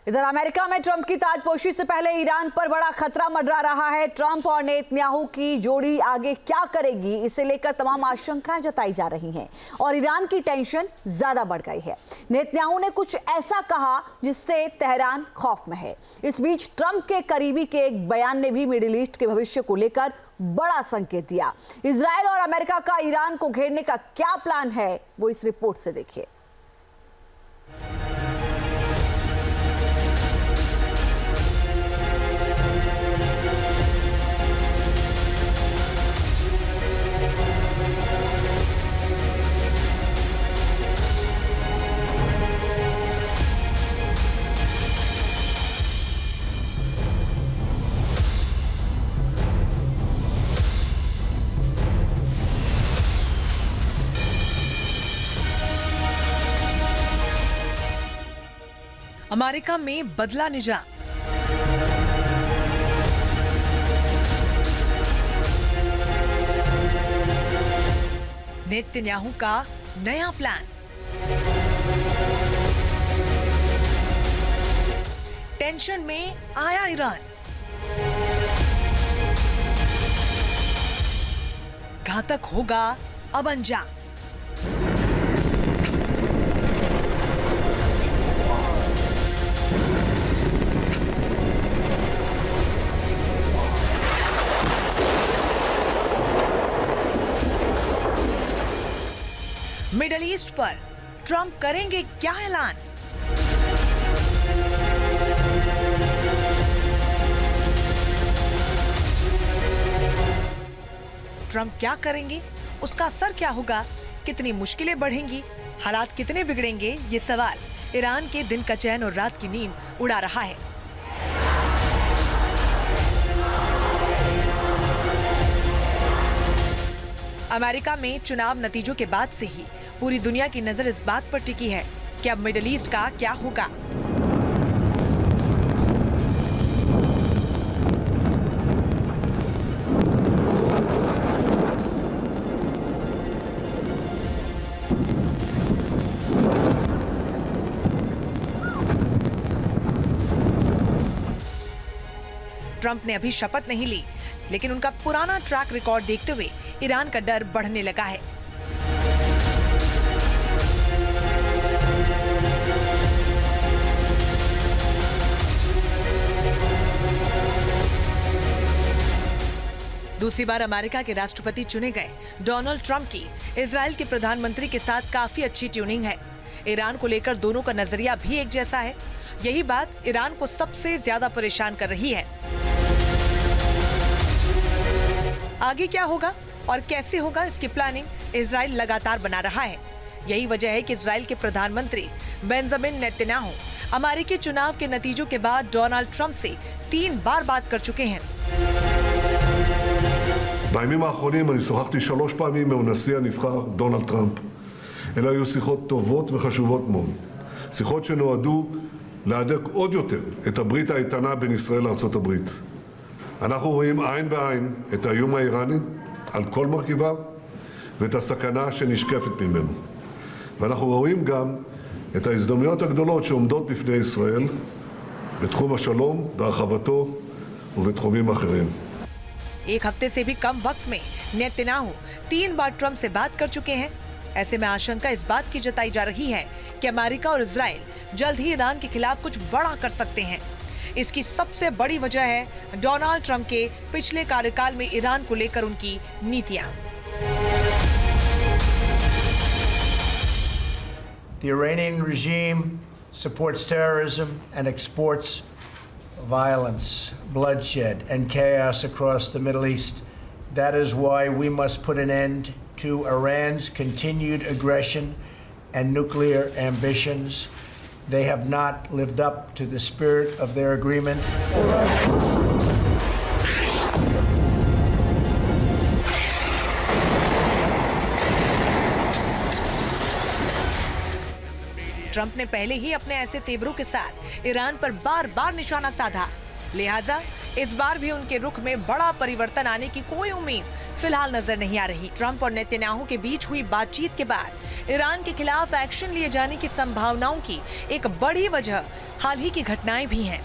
इधर अमेरिका में ट्रंप की ताजपोशी से पहले ईरान पर बड़ा खतरा मंडरा रहा है। ट्रंप और नेतन्याहू की जोड़ी आगे क्या करेगी, इसे लेकर तमाम आशंकाएं जताई जा रही हैं और ईरान की टेंशन ज्यादा बढ़ गई है। नेतन्याहू ने कुछ ऐसा कहा जिससे तेहरान खौफ में है। इस बीच ट्रंप के करीबी के एक बयान ने भी मिडिल ईस्ट के भविष्य को लेकर बड़ा संकेत दिया। इजरायल और अमेरिका का ईरान को घेरने का क्या प्लान है, वो इस रिपोर्ट से देखिए। अमेरिका में बदला निजाम। नेतन्याहू का नया प्लान। टेंशन में आया ईरान। घातक होगा अब अंजाम। मिडल ईस्ट पर ट्रंप करेंगे क्या ऐलान? ट्रंप क्या करेंगे, उसका असर क्या होगा, कितनी मुश्किलें बढ़ेंगी, हालात कितने बिगड़ेंगे, ये सवाल ईरान के दिन का चैन और रात की नींद उड़ा रहा है। अमेरिका में चुनाव नतीजों के बाद से ही पूरी दुनिया की नजर इस बात पर टिकी है कि अब मिडिल ईस्ट का क्या होगा। ट्रंप ने अभी शपथ नहीं ली, लेकिन उनका पुराना ट्रैक रिकॉर्ड देखते हुए ईरान का डर बढ़ने लगा है। दूसरी बार अमेरिका के राष्ट्रपति चुने गए डोनाल्ड ट्रंप की इजराइल के प्रधानमंत्री के साथ काफी अच्छी ट्यूनिंग है। ईरान को लेकर दोनों का नजरिया भी एक जैसा है। यही बात ईरान को सबसे ज्यादा परेशान कर रही है। आगे क्या होगा और कैसे होगा, इसकी प्लानिंग इजराइल लगातार बना रहा है। यही वजह है कि इजराइल के प्रधानमंत्री बेंजामिन नेतन्याहू अमेरिकी चुनाव के नतीजों के बाद डोनाल्ड ट्रंप से 3 बार बात कर चुके हैं। בימים האחרונים אני שוחחתי 3 פעמים עם הנשיא הנבחר דונלד טראמפ. אלה היו שיחות טובות וחשובות מאוד. שיחות שנועדו להדק עוד יותר את הברית האיתנה בין ישראל לארצות הברית. אנחנו רואים עין בעין את האיום האיראני על כל מרכיביו ואת הסכנה שנשקפת ממנו. ואנחנו רואים גם את ההזדמנויות הגדולות שעומדות בפני ישראל בתחום השלום והרחבתו ובתחומים אחרים. एक हफ्ते से भी कम वक्त में नेतन्याहू 3 बार ट्रंप से बात कर चुके हैं। ऐसे में आशंका इस बात की जताई जा रही है कि अमेरिका और इजराइल जल्द ही ईरान के खिलाफ कुछ बड़ा कर सकते हैं। इसकी सबसे बड़ी वजह है डोनाल्ड ट्रंप के पिछले कार्यकाल में ईरान को लेकर उनकी नीतियां। The Iranian regime supports terrorism and exports violence, bloodshed, and chaos across the Middle East. That is why we must put an end to Iran's continued aggression and nuclear ambitions. They have not lived up to the spirit of their agreement. Trump ने पहले ही अपने ऐसे तेवरों के साथ Iran पर बार बार निशाना साधा, लिहाजा इस बार भी उनके रुख में बड़ा परिवर्तन आने की कोई उम्मीद फिलहाल नजर नहीं आ रही। ट्रंप और नेतन्याहू के बीच हुई बातचीत के बाद ईरान के खिलाफ एक्शन लिए जाने की संभावनाओं की एक बड़ी वजह हाल ही की घटनाएं भी हैं।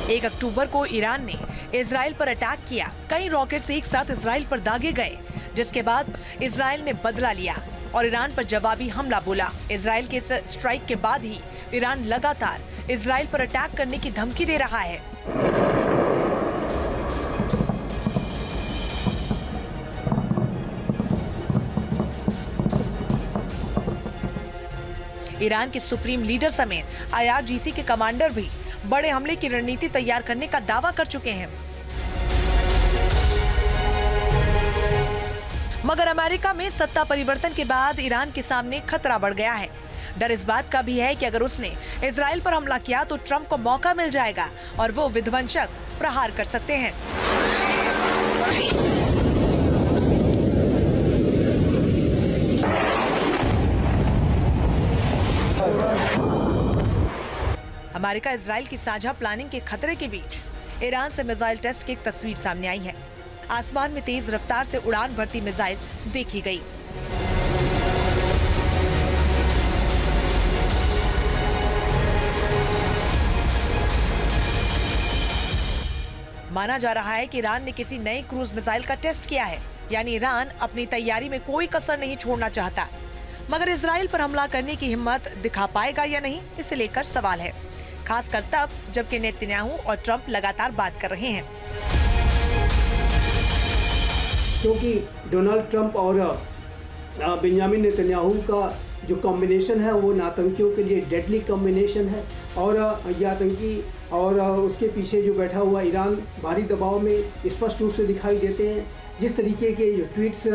एक अक्टूबर को ईरान ने इजराइल पर अटैक किया। कई रॉकेट्स एक साथ इजराइल पर दागे गए, जिसके बाद इजराइल ने बदला लिया और ईरान पर जवाबी हमला बोला। इजराइल के इस स्ट्राइक के बाद ही ईरान लगातार इजराइल पर अटैक करने की धमकी दे रहा है। ईरान के सुप्रीम लीडर समेत IRGC के कमांडर भी बड़े हमले की रणनीति तैयार करने का दावा कर चुके हैं। मगर अमेरिका में सत्ता परिवर्तन के बाद ईरान के सामने खतरा बढ़ गया है। डर इस बात का भी है कि अगर उसने इजराइल पर हमला किया तो ट्रंप को मौका मिल जाएगा और वो विध्वंसक प्रहार कर सकते हैं। अमेरिका इजराइल की साझा प्लानिंग के खतरे के बीच ईरान से मिसाइल टेस्ट की एक तस्वीर सामने आई है। आसमान में तेज रफ्तार से उड़ान भरती मिसाइल देखी गई। माना जा रहा है कि ईरान ने किसी नए क्रूज मिसाइल का टेस्ट किया है, यानी ईरान अपनी तैयारी में कोई कसर नहीं छोड़ना चाहता। मगर इजराइल पर हमला करने की हिम्मत दिखा पाएगा या नहीं, इसे लेकर सवाल है, खासकर तब जबकि नेतन्याहू और ट्रंप लगातार बात कर रहे हैं। क्योंकि डोनाल्ड ट्रंप और बेंजामिन नेतन्याहू का जो कॉम्बिनेशन है वो आतंकियों के लिए डेडली कॉम्बिनेशन है और ये आतंकी और उसके पीछे जो बैठा हुआ ईरान भारी दबाव में स्पष्ट रूप से दिखाई देते हैं। जिस तरीके के जो ट्वीट्स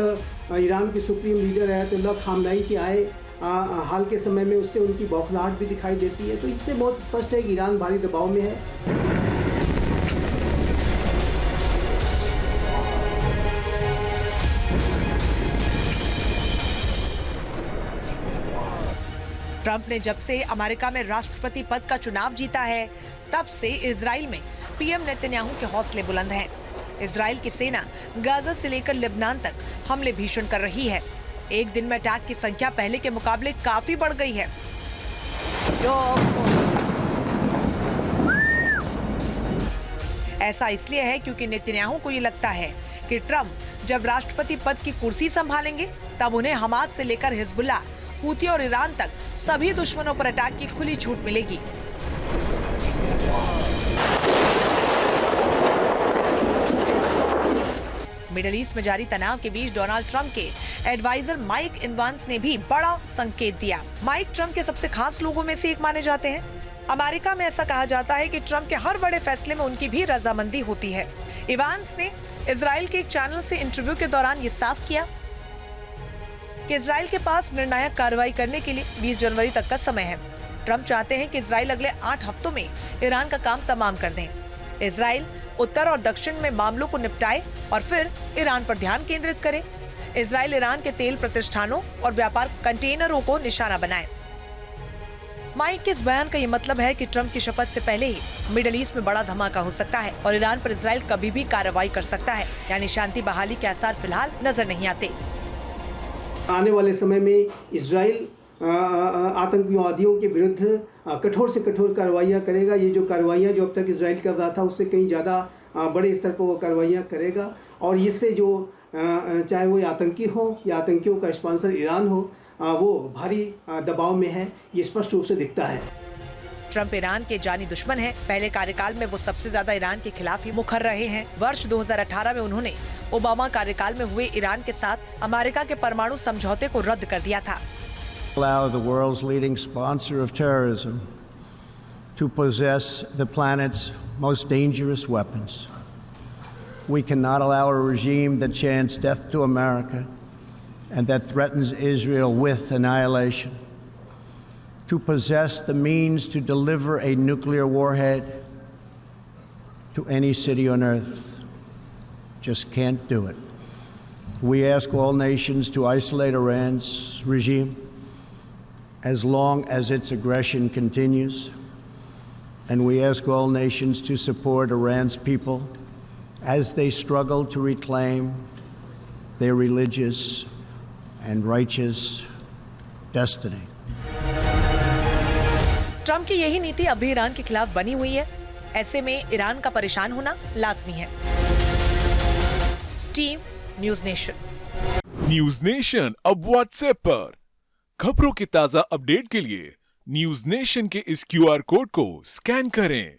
ईरान के सुप्रीम लीडर अयतुल्लाह खामनेई के आए हाल के समय में, उससे उनकी बौखलाहट भी दिखाई देती है। तो इससे बहुत स्पष्ट है कि ईरान भारी दबाव में है। ट्रंप ने जब से अमेरिका में राष्ट्रपति पद का चुनाव जीता है, तब से इजराइल में पीएम नेतन्याहू के हौसले बुलंद हैं। इजराइल की सेना गाजा से लेकर लेबनान तक हमले भीषण कर रही है। एक दिन में अटैक की संख्या पहले के मुकाबले काफी बढ़ गई है। ऐसा इसलिए है क्योंकि नेतन्याहू को ये लगता है कि ट्रंप जब राष्ट्रपति पद की कुर्सी संभालेंगे तब उन्हें हमास से लेकर हिजबुल्लाह, हूती और ईरान तक सभी दुश्मनों पर अटैक की खुली छूट मिलेगी। मिडिल ईस्ट में जारी तनाव के बीच डोनाल्ड ट्रंप के एडवाइजर माइक इवांस ने भी बड़ा संकेत दिया। माइक ट्रंप के सबसे खास लोगों में से एक माने जाते हैं। अमेरिका में ऐसा कहा जाता है कि ट्रंप के हर बड़े फैसले में उनकी भी रजामंदी होती है। इवांस ने इजराइल के एक चैनल से इंटरव्यू के दौरान ये साफ किया कि इजराइल के पास निर्णायक कार्रवाई करने के लिए 20 जनवरी तक का समय है। ट्रंप चाहते हैं कि इजराइल अगले 8 हफ्तों में ईरान का काम तमाम कर दें। इजराइल उत्तर और दक्षिण में मामलों को निपटाए और फिर ईरान पर ध्यान केंद्रित करे। इजराइल ईरान के तेल प्रतिष्ठानों और व्यापार कंटेनरों को निशाना बनाए। माइक के इस बयान का ये मतलब है कि ट्रंप की शपथ से पहले ही मिडिल ईस्ट में बड़ा धमाका हो सकता है और ईरान पर इजराइल कभी भी कार्रवाई कर सकता है, यानी शांति बहाली के आसार फिलहाल नजर नहीं आते। आने वाले समय में इजराइल आतंकवादियों के विरुद्ध कठोर से कठोर कार्रवाइयाँ करेगा। ये जो कार्रवाइयाँ जो अब तक इजराइल कर रहा था उससे कहीं ज़्यादा बड़े स्तर पर वो कार्रवाइयाँ करेगा और इससे जो चाहे वो आतंकी हो या आतंकियों का स्पॉन्सर ईरान हो, वो भारी दबाव में है। ये स्पष्ट रूप से दिखता है। ट्रंप ईरान के जानी दुश्मन हैं। पहले कार्यकाल में वो सबसे ज्यादा ईरान के खिलाफ ही मुखर रहे हैं। वर्ष 2018 में उन्होंने ओबामा कार्यकाल में हुए ईरान के साथ अमेरिका के परमाणु समझौते को रद्द कर दिया था। Allow the world's leading sponsor of terrorism to possess the planet's most dangerous weapons. We cannot allow a regime that chants death to America and that threatens Israel with annihilation to possess the means to deliver a nuclear warhead to any city on earth. Just can't do it. We ask all nations to isolate Iran's regime as long as its aggression continues, and we ask all nations to support Iran's people as they struggle to reclaim their religious and righteous destiny. Trump की यही नीति अब भी Iran के खिलाफ बनी हुई है। ऐसे में ईरान का परेशान होना लाजमी है। Team news nation. News nation अब व्हाट्सएप पर खबरों की ताजा अपडेट के लिए न्यूज नेशन के इस QR कोड को स्कैन करें।